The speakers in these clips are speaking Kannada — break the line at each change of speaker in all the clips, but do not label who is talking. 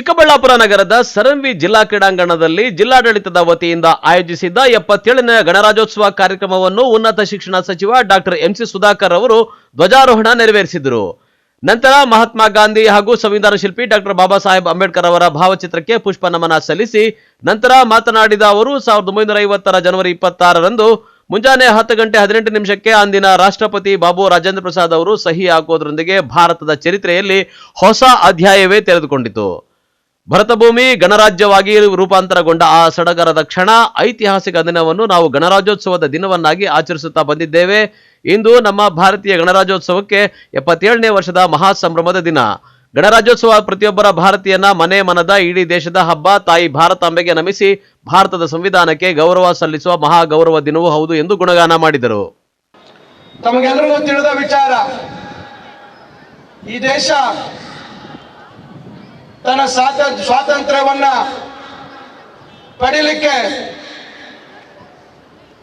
ಚಿಕ್ಕಬಳ್ಳಾಪುರ ನಗರದ ಸರಂವಿ ಜಿಲ್ಲಾ ಕ್ರೀಡಾಂಗಣದಲ್ಲಿ ಜಿಲ್ಲಾಡಳಿತದ ವತಿಯಿಂದ ಆಯೋಜಿಸಿದ್ದ 77ನೇ ಗಣರಾಜ್ಯೋತ್ಸವ ಕಾರ್ಯಕ್ರಮವನ್ನು ಉನ್ನತ ಶಿಕ್ಷಣ ಸಚಿವ ಡಾಕ್ಟರ್ ಎಂಸಿ ಸುಧಾಕರ್ ಅವರು ಧ್ವಜಾರೋಹಣ ನೆರವೇರಿಸಿದರು. ನಂತರ ಮಹಾತ್ಮ ಗಾಂಧಿ ಹಾಗೂ ಸಂವಿಧಾನ ಶಿಲ್ಪಿ ಡಾಕ್ಟರ್ ಬಾಬಾ ಸಾಹೇಬ್ ಅಂಬೇಡ್ಕರ್ ಅವರ ಭಾವಚಿತ್ರಕ್ಕೆ ಪುಷ್ಪ ನಮನ ಸಲ್ಲಿಸಿ ನಂತರ ಮಾತನಾಡಿದ ಅವರು 1950ರ ಜನವರಿ 26ರಂದು ಮುಂಜಾನೆ 10:18 ಅಂದಿನ ರಾಷ್ಟ್ರಪತಿ ಬಾಬು ರಾಜೇಂದ್ರ ಪ್ರಸಾದ್ ಅವರು ಸಹಿ ಹಾಕುವುದರೊಂದಿಗೆ ಭಾರತದ ಚರಿತ್ರೆಯಲ್ಲಿ ಹೊಸ ಅಧ್ಯಾಯವೇ ತೆರೆದುಕೊಂಡಿತು. ಭರತಭೂಮಿ ಗಣರಾಜ್ಯವಾಗಿ ರೂಪಾಂತರಗೊಂಡ ಆ ಸಡಗರದ ಕ್ಷಣ, ಐತಿಹಾಸಿಕ ದಿನವನ್ನು ನಾವು ಗಣರಾಜ್ಯೋತ್ಸವದ ದಿನವನ್ನಾಗಿ ಆಚರಿಸುತ್ತಾ ಬಂದಿದ್ದೇವೆ. ಇಂದು ನಮ್ಮ ಭಾರತೀಯ ಗಣರಾಜ್ಯೋತ್ಸವಕ್ಕೆ 77ನೇ ವರ್ಷದ ಮಹಾ ಸಂಭ್ರಮದ ದಿನ. ಗಣರಾಜ್ಯೋತ್ಸವ ಪ್ರತಿಯೊಬ್ಬರ ಭಾರತೀಯನ ಮನೆ ಮನದ ಇಡೀ ದೇಶದ ಹಬ್ಬ. ತಾಯಿ ಭಾರತಾಂಬೆಗೆ ನಮಿಸಿ ಭಾರತದ ಸಂವಿಧಾನಕ್ಕೆ ಗೌರವ ಸಲ್ಲಿಸುವ ಮಹಾ ಗೌರವ ದಿನವೂ ಹೌದು ಎಂದು ಗುಣಗಾನ ಮಾಡಿದರು.
ತಮಗೆಲ್ಲರಿಗೂ ತಿಳಿದ ವಿಚಾರ, ಈ ದೇಶ ತನ್ನ ಸ್ವಾತಂತ್ರ್ಯವನ್ನ ಪಡೀಲಿಕ್ಕೆ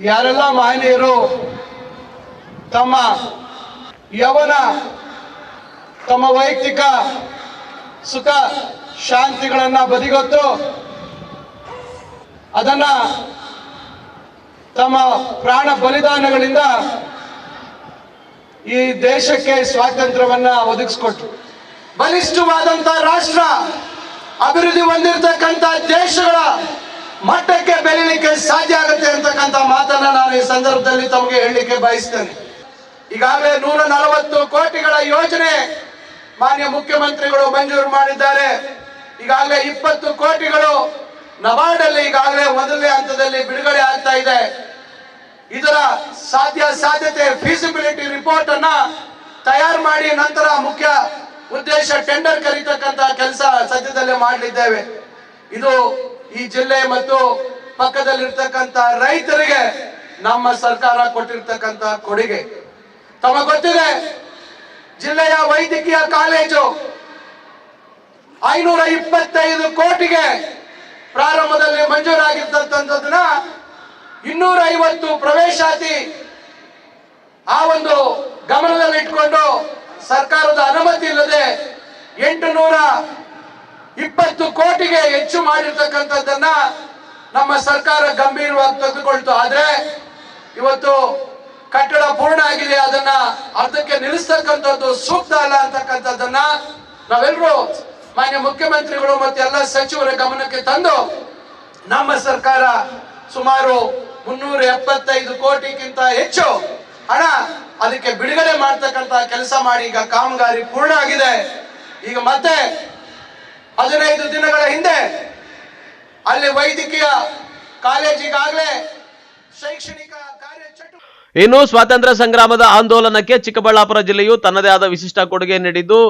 ಯಾರೆಲ್ಲ ಮಹನೀಯರು ತಮ್ಮ ಯೌವನ, ತಮ್ಮ ವೈಯಕ್ತಿಕ ಸುಖ ಶಾಂತಿಗಳನ್ನ ಬದಿಗೊತ್ತು ಅದನ್ನ ತಮ್ಮ ಪ್ರಾಣ ಬಲಿದಾನಗಳಿಂದ ಈ ದೇಶಕ್ಕೆ ಸ್ವಾತಂತ್ರ್ಯವನ್ನ ಒದಗಿಸಿಕೊಟ್ರು. ಬಲಿಷ್ಠವಾದಂತಹ ರಾಷ್ಟ್ರ, ಅಭಿವೃದ್ಧಿ ಹೊಂದಿರತಕ್ಕಂತ ದೇಶಗಳ ಮಟ್ಟಕ್ಕೆ ಬೆಳೀಲಿಕ್ಕೆ ಸಾಧ್ಯ ಆಗುತ್ತೆ ಅಂತಕ್ಕಂಥ ಮಾತನ್ನ ನಾನು ಈ ಸಂದರ್ಭದಲ್ಲಿ ತಮಗೆ ಹೇಳಲಿಕ್ಕೆ ಬಯಸ್ತೇನೆ. ಈಗಾಗಲೇ 140 ಕೋಟಿಗಳ ಯೋಜನೆ ಮಾನ್ಯ ಮುಖ್ಯಮಂತ್ರಿಗಳು ಮಂಜೂರು ಮಾಡಿದ್ದಾರೆ. ಈಗಾಗಲೇ 20 ಕೋಟಿಗಳು ನಬಾರ್ಡ್ ಅಲ್ಲಿ ಈಗಾಗಲೇ ಮೊದಲನೇ ಹಂತದಲ್ಲಿ ಬಿಡುಗಡೆ ಆಗ್ತಾ ಇದೆ. ಇದರ ಸಾಧ್ಯತೆ ಫೀಸಿಬಿಲಿಟಿ ರಿಪೋರ್ಟ್ ಅನ್ನ ತಯಾರು ಮಾಡಿ ನಂತರ ಮುಖ್ಯ ಉದ್ದೇಶ ಟೆಂಡರ್ ಕರೀತಕ್ಕಂತ ಕೆಲಸ ಸದ್ಯದಲ್ಲೇ ಮಾಡಲಿದ್ದೇವೆ. ಇದು ಈ ಜಿಲ್ಲೆ ಮತ್ತು ಪಕ್ಕದಲ್ಲಿರ್ತಕ್ಕಂಥ ರೈತರಿಗೆ ನಮ್ಮ ಸರ್ಕಾರ ಕೊಟ್ಟಿರ್ತಕ್ಕಂಥ ಕೊಡುಗೆ. ತಮಗೆ ಗೊತ್ತಿದೆ, ಜಿಲ್ಲೆಯ ವೈದ್ಯಕೀಯ ಕಾಲೇಜು 525 ಕೋಟಿಗೆ ಪ್ರಾರಂಭದಲ್ಲಿ ಮಂಜೂರಾಗಿರ್ತಕ್ಕಂಥದನ್ನ 250 ಪ್ರವೇಶಾತಿ ಆ ಒಂದು ಗಮನದಲ್ಲಿಟ್ಕೊಂಡು ಸರ್ಕಾರದ ಅನುಮತಿ ಇಲ್ಲದೆ 820 ಕೋಟಿಗೆ ಹೆಚ್ಚು ಮಾಡಿರ್ತಕ್ಕಂಥದ್ದನ್ನ ನಮ್ಮ ಸರ್ಕಾರ ಗಂಭೀರವಾಗಿ ತೆಗೆದುಕೊಳ್ತು. ಆದ್ರೆ ಇವತ್ತು ಕಟ್ಟಡ ಪೂರ್ಣ ಆಗಿದೆ, ಅದನ್ನ ಅರ್ಧಕ್ಕೆ ನಿಲ್ಲಿಸ್ತಕ್ಕಂಥದ್ದು ಸೂಕ್ತ ಅಲ್ಲ ಅಂತಕ್ಕಂಥದ್ದನ್ನ ನಾವೆಲ್ಲರೂ ಮಾನ್ಯ ಮುಖ್ಯಮಂತ್ರಿಗಳು ಮತ್ತೆ ಎಲ್ಲ ಸಚಿವರ ಗಮನಕ್ಕೆ ತಂದು ನಮ್ಮ ಸರ್ಕಾರ ಸುಮಾರು 375 ಕೋಟಿಗಿಂತ ಹೆಚ್ಚು ಹಣ ಅದಕ್ಕೆ ಬಿಡುಗಡೆ ಮಾಡ್ತಕ್ಕಂತ ಕೆಲಸ ಮಾಡಿ ಈಗ ಕಾಮಗಾರಿ ಪೂರ್ಣ ಆಗಿದೆ. ಈಗ ಮತ್ತೆ 15 ದಿನಗಳ ಹಿಂದೆ ಅಲ್ಲಿ ವೈದ್ಯಕೀಯ ಕಾಲೇಜಿಗಾಗಲೇ ಶೈಕ್ಷಣಿಕ ಕಾರ್ಯಚಟುವಟಿಕೆ.
ಇನ್ನು ಸ್ವಾತಂತ್ರ್ಯ ಸಂಗ್ರಾಮದ ಆಂದೋಲನಕ್ಕೆ ಚಿಕ್ಕಬಳ್ಳಾಪುರ ಜಿಲ್ಲೆಯು ತನ್ನದೇ ಆದ ವಿಶಿಷ್ಟ ಕೊಡುಗೆ ನೀಡಿದ್ದು,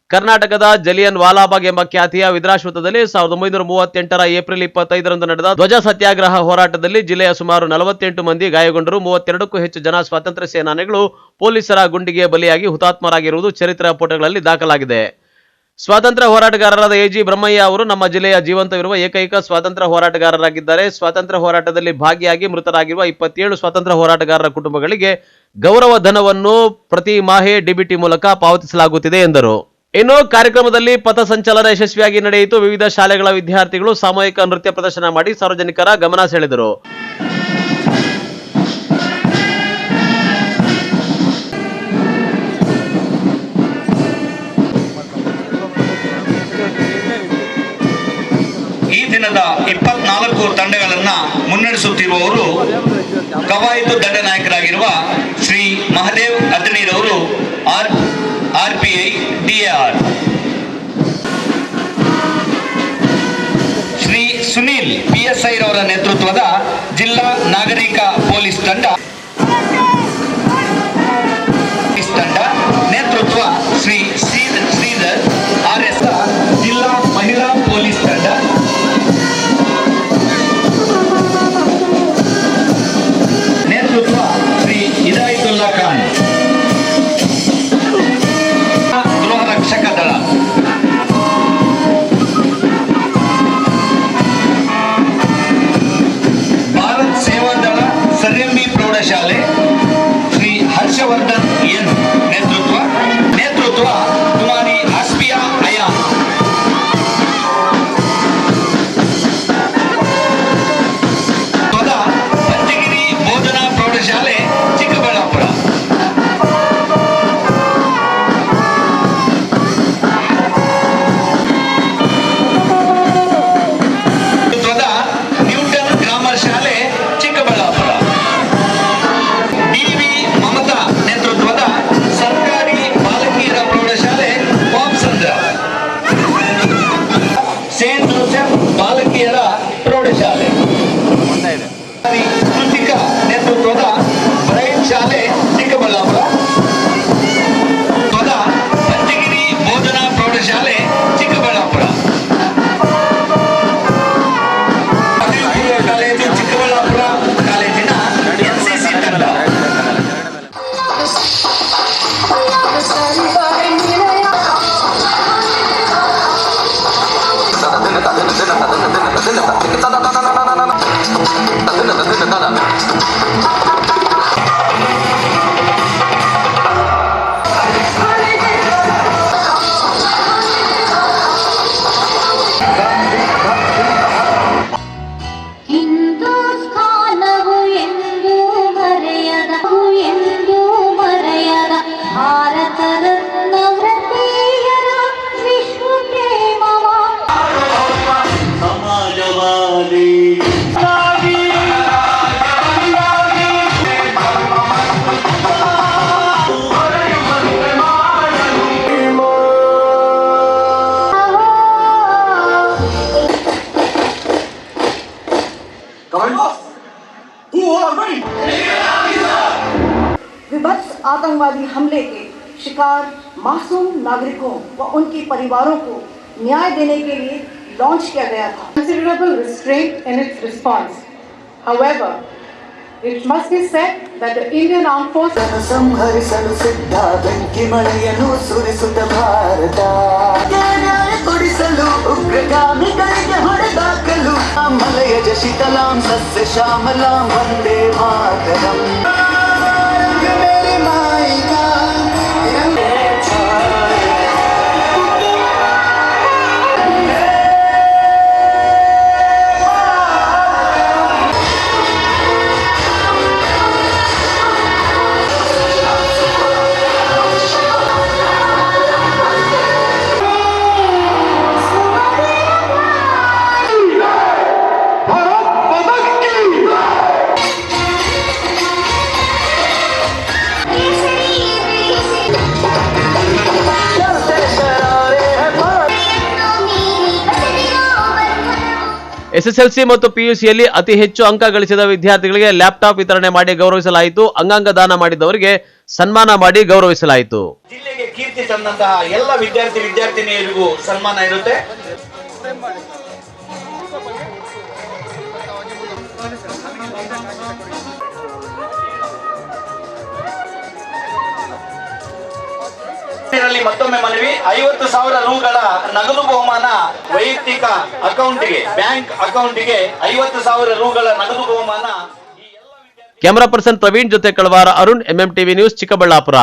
ಕರ್ನಾಟಕದ ಜಲಿಯನ್ ವಾಲಾಬಾಗ್ ಎಂಬ ಖ್ಯಾತಿಯ ವಿದ್ರಾಶ್ವತ್ಥದಲ್ಲಿ 1938ರ ಏಪ್ರಿಲ್ 25ರಂದು ನಡೆದ ಧ್ವಜ ಸತ್ಯಾಗ್ರಹ ಹೋರಾಟದಲ್ಲಿ ಜಿಲ್ಲೆಯ ಸುಮಾರು 48 ಮಂದಿ ಗಾಯಗೊಂಡರು. 32ಕ್ಕೂ ಹೆಚ್ಚು ಜನ ಸ್ವಾತಂತ್ರ್ಯ ಸೇನಾನಿಗಳು ಪೊಲೀಸರ ಗುಂಡಿಗೆ ಬಲಿಯಾಗಿ ಹುತಾತ್ಮರಾಗಿರುವುದು ಚರಿತ್ರೆಯ ಪುಟಗಳಲ್ಲಿ ದಾಖಲಾಗಿದೆ. ಸ್ವಾತಂತ್ರ್ಯ ಹೋರಾಟಗಾರರಾದ ಎಜಿ ಬ್ರಹ್ಮಯ್ಯ ಅವರು ನಮ್ಮ ಜಿಲ್ಲೆಯ ಜೀವಂತವಿರುವ ಏಕೈಕ ಸ್ವಾತಂತ್ರ್ಯ ಹೋರಾಟಗಾರರಾಗಿದ್ದಾರೆ. ಸ್ವಾತಂತ್ರ್ಯ ಹೋರಾಟದಲ್ಲಿ ಭಾಗಿಯಾಗಿ ಮೃತರಾಗಿರುವ 27 ಸ್ವಾತಂತ್ರ್ಯ ಹೋರಾಟಗಾರರ ಕುಟುಂಬಗಳಿಗೆ ಗೌರವ ಧನವನ್ನು ಪ್ರತಿ ಮಾಹೆ ಡಿಬಿಟಿ ಮೂಲಕ ಪಾವತಿಸಲಾಗುತ್ತಿದೆ ಎಂದರು. ಇನ್ನು ಕಾರ್ಯಕ್ರಮದಲ್ಲಿ ಪಥಸಂಚಲನ ಯಶಸ್ವಿಯಾಗಿ ನಡೆಯಿತು. ವಿವಿಧ ಶಾಲೆಗಳ ವಿದ್ಯಾರ್ಥಿಗಳು ಸಾಮೂಹಿಕ ನೃತ್ಯ ಪ್ರದರ್ಶನ ಮಾಡಿ ಸಾರ್ವಜನಿಕರ ಗಮನ ಸೆಳೆದರು.
ಈ ದಿನದ 24 ತಂಡಗಳನ್ನ ಮುನ್ನಡೆಸುತ್ತಿರುವವರು ಕವಾಯತು ದಂಡನಾಯಕರಾಗಿರುವ Shri Mahadev ಅದ್ನೀರವರು, RPI DAR, Shri Sunil PSI ರವರ ನೇತೃತ್ವದ ಜಿಲ್ಲಾ ನಾಗರಿಕ ಪೊಲೀಸ್ ತಂಡ ನೇತೃತ್ವ ಶ್ರೀ ಶ್ರೀಧರ್ RS, ಜಿಲ್ಲಾ ಮಹಿಳಾ ಪೊಲೀಸ್ ತಂಡ ನೇತೃತ್ವ ಶ್ರೀ ಹಿದಾಯತುಲ್ಲಾ ಖಾನ್, ಗೃಹ ರಕ್ಷಕ ದಳ, ಭಾರತ್ ಸೇವಾ ದಳ
ಹಿಂದೂಸ್ಥಾನವು ಎಂದು ಮರೆಯದ ಭಾರತ ರತ್ನ ವೃತ್ತೀಯರ ವಿಶ್ವ ಪ್ರೇಮವ
ಸಮಾಜವಾದಿ
विभत्स आतंकवादी हमले के शिकार मासूम नागरिकों व उनके परिवारों को न्याय देने के लिए लॉन्च किया गया था. Considerable restraint in its response. However, it must be said that the Indian Armed Forces
ಸಂಹರಿಸಲು ಸಿದ್ಧ ಬೆಂಕಿ ಮಳೆಯನ್ನು ಸುರಿಸುತ್ತ ಭಾರತ ಕೊಡಿಸಲು ಉಗ್ರಗಾಮಿಗಳಿಗೆ ಹೊಡೆದಾಕಲು ಮಲಯಜ ಶೀತಲಾಂ ಸಸ್ಯ ಶ್ಯಾಮಲಾಂ ವಂದೇ ಮಾತರಂ.
ಎಸ್ಎಸ್ಎಲ್ಸಿ ಮತ್ತು ಪಿಯುಸಿಯಲ್ಲಿ ಅತಿ ಹೆಚ್ಚು ಅಂಕ ಗಳಿಸಿದ ವಿದ್ಯಾರ್ಥಿಗಳಿಗೆ ಲ್ಯಾಪ್ಟಾಪ್ ವಿತರಣೆ ಮಾಡಿ ಗೌರವಿಸಲಾಯಿತು. ಅಂಗಾಂಗ ದಾನ ಮಾಡಿದವರಿಗೆ ಸನ್ಮಾನ ಮಾಡಿ ಗೌರವಿಸಲಾಯಿತು.
ಜಿಲ್ಲೆಗೆ ಕೀರ್ತಿ ತಂದಂತಹ ಎಲ್ಲ ವಿದ್ಯಾರ್ಥಿನಿಯರಿಗೂ ಸನ್ಮಾನ ಇರುತ್ತೆ. ಮತ್ತೊಮ್ಮೆ ಮನವಿ, 50,000 ರೂಗಳ ನಗದು ಬಹುಮಾನ ವೈಯಕ್ತಿಕ ಅಕೌಂಟ್ಗೆ, ಬ್ಯಾಂಕ್ ಅಕೌಂಟ್ಗೆ 50,000 ರೂಗಳ ನಗದು ಬಹುಮಾನ.
ಕ್ಯಾಮರಾ ಪರ್ಸನ್ ಪ್ರವೀಣ್ ಜೊತೆ Kalavara Arun, MM TV news, Chikkaballapur.